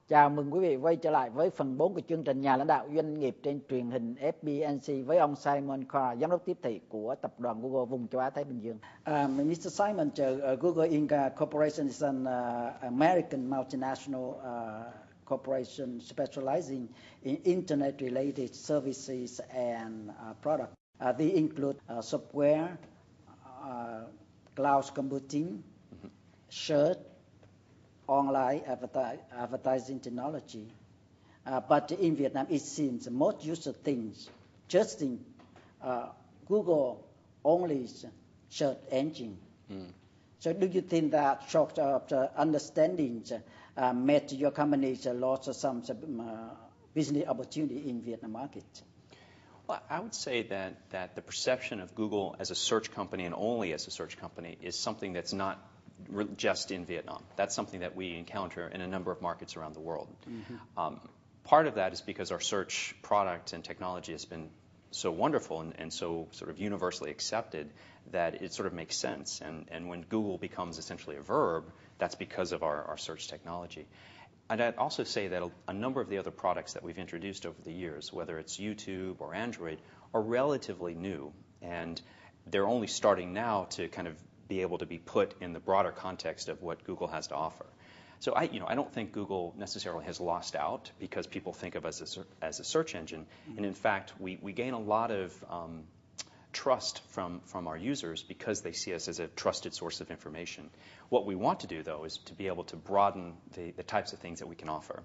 Chào mừng quý vị quay trở lại với phần 4 của chương trình Nhà lãnh đạo doanh nghiệp trên truyền hình FBNC với ông Simon Kahn, giám đốc tiếp thị của tập đoàn Google vùng châu Á Thái Bình Dương. Mr. Simon, Google Inc. Corporation is an American multinational corporation specializing in internet-related services and products. They include software, cloud computing, search, online advertising technology. But in Vietnam, it seems most user things just in Google only search engine. So do you think that sort of understanding made your company lost some business opportunity in Vietnam market? Well, I would say that the perception of Google as a search company and only as a search company is something that's not just in Vietnam. That's something that we encounter in a number of markets around the world. Part of that is because our search product and technology has been so wonderful and so sort of universally accepted that it sort of makes sense. And when Google becomes essentially a verb, that's because of our search technology. And I'd also say that a number of the other products that we've introduced over the years, whether it's YouTube or Android, are relatively new. And they're only starting now to kind of be able to be put in the broader context of what Google has to offer. So I don't think Google necessarily has lost out because people think of us as a search engine. And in fact, we gain a lot of trust from our users because they see us as a trusted source of information. What we want to do, though, is to be able to broaden the types of things that we can offer.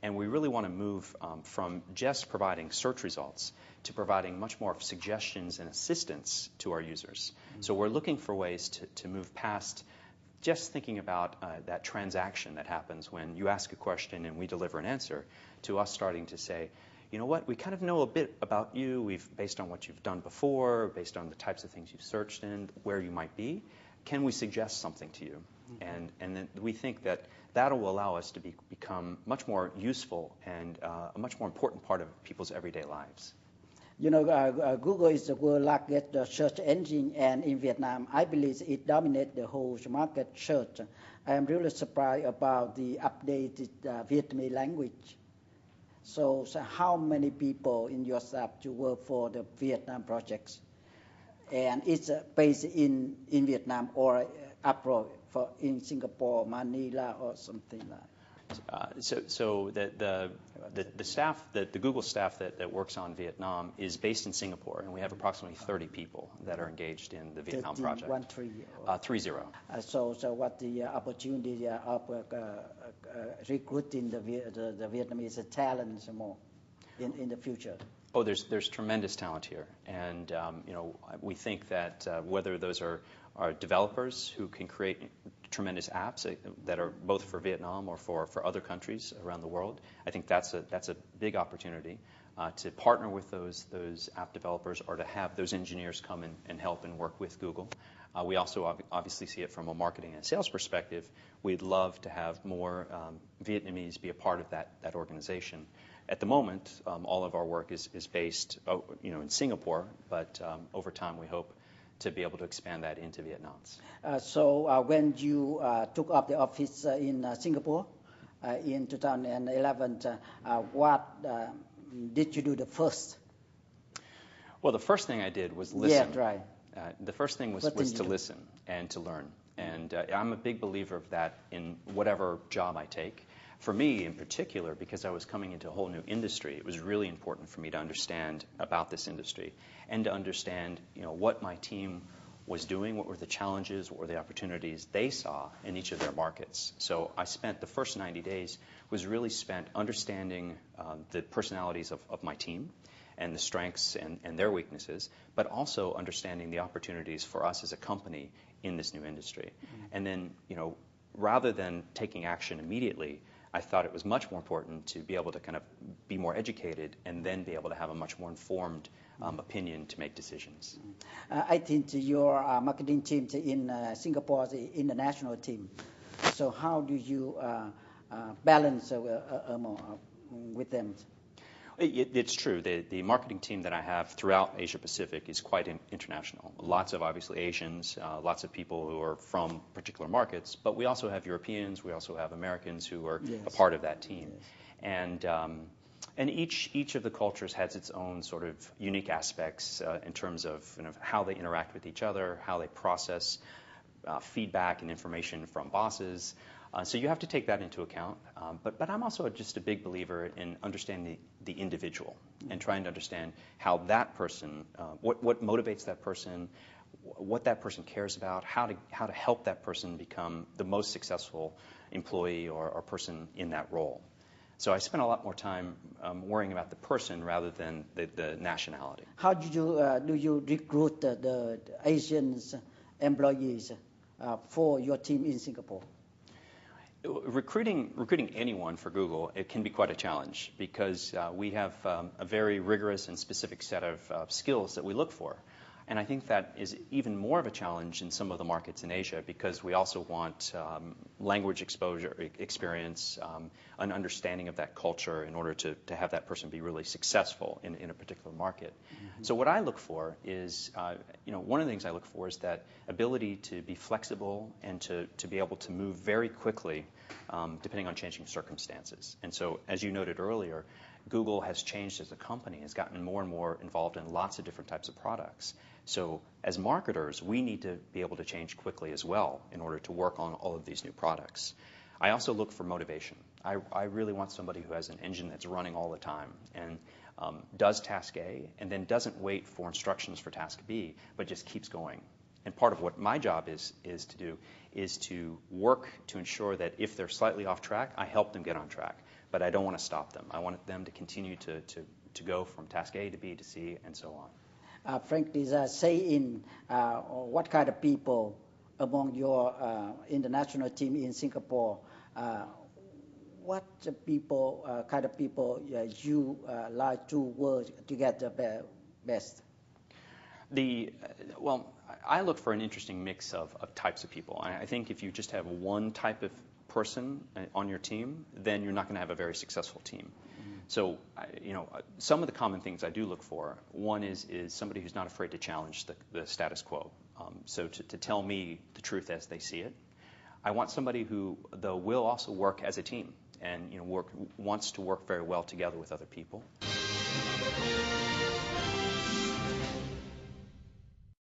And we really want to move from just providing search results to providing much more suggestions and assistance to our users. So we're looking for ways to move past just thinking about that transaction that happens when you ask a question and we deliver an answer, to us starting to say, you know what, we kind of know a bit about you, based on what you've done before, based on the types of things you've searched in, where you might be, can we suggest something to you? And then we think that will allow us to become much more useful and a much more important part of people's everyday lives. You know, Google is the world's largest search engine, and in Vietnam, I believe it dominates the whole market search. I am really surprised about the updated Vietnamese language. So how many people in your staff to work for the Vietnam projects? And it's based in Vietnam or abroad, in Singapore, Manila, or something like that? So the staff, the Google staff that works on Vietnam is based in Singapore, and we have approximately 30 people that are engaged in the Vietnam project. 30. So what the opportunity of recruiting the Vietnamese talents more in the future? Oh, there's tremendous talent here, and we think that whether those are developers who can create tremendous apps that are both for Vietnam or for other countries around the world, I think that's a big opportunity to partner with those app developers or to have those engineers come and help and work with Google. We also obviously see it from a marketing and sales perspective. We'd love to have more Vietnamese be a part of that organization. At the moment, all of our work is based in Singapore, but over time we hope to be able to expand that into Vietnam. So when you took up the office in Singapore in 2011, what did you do the first? Well, the first thing I did was listen. Yeah, right. The first thing was to listen and to learn. And I'm a big believer of that in whatever job I take. For me in particular, because I was coming into a whole new industry, it was really important for me to understand about this industry and to understand what my team was doing, what were the challenges, what were the opportunities they saw in each of their markets. So I spent the first 90 days was really spent understanding the personalities of my team and the strengths and their weaknesses, but also understanding the opportunities for us as a company in this new industry. And then, rather than taking action immediately, I thought it was much more important to be able to kind of be more educated and then be able to have a much more informed opinion to make decisions. I think your marketing team in Singapore is the international team. So how do you balance with them? It's true. The marketing team that I have throughout Asia Pacific is quite international. Lots of obviously Asians, lots of people who are from particular markets, but we also have Europeans, we also have Americans who are a part of that team. Yes. And each of the cultures has its own sort of unique aspects in terms of how they interact with each other, how they process feedback and information from bosses. So you have to take that into account. But I'm also just a big believer in understanding the individual and trying to understand how that person, what motivates that person, what that person cares about, how to help that person become the most successful employee or person in that role. So I spend a lot more time worrying about the person rather than the nationality. How do you recruit the Asian employees for your team in Singapore? Recruiting anyone for Google, it can be quite a challenge because we have a very rigorous and specific set of skills that we look for. And I think that is even more of a challenge in some of the markets in Asia because we also want language experience, an understanding of that culture in order to have that person be really successful in a particular market. Mm-hmm. So what I look for is, one of the things I look for is that ability to be flexible and to be able to move very quickly depending on changing circumstances. And so, as you noted earlier, Google has changed as a company, has gotten more and more involved in lots of different types of products. So as marketers, we need to be able to change quickly as well in order to work on all of these new products. I also look for motivation. I really want somebody who has an engine that's running all the time and does task A and then doesn't wait for instructions for task B, but just keeps going. And part of what my job is to do is to work to ensure that if they're slightly off track, I help them get on track. But I don't want to stop them. I want them to continue to go from task A to B to C and so on. Frankly, what kind of people among your international team in Singapore, what kind of people you like to work together best? I look for an interesting mix of types of people. I think if you just have one type of person on your team, then you're not going to have a very successful team. Mm-hmm. So, some of the common things I do look for, one is somebody who's not afraid to challenge the status quo. So to tell me the truth as they see it. I want somebody who, though, will also work as a team and wants to work very well together with other people.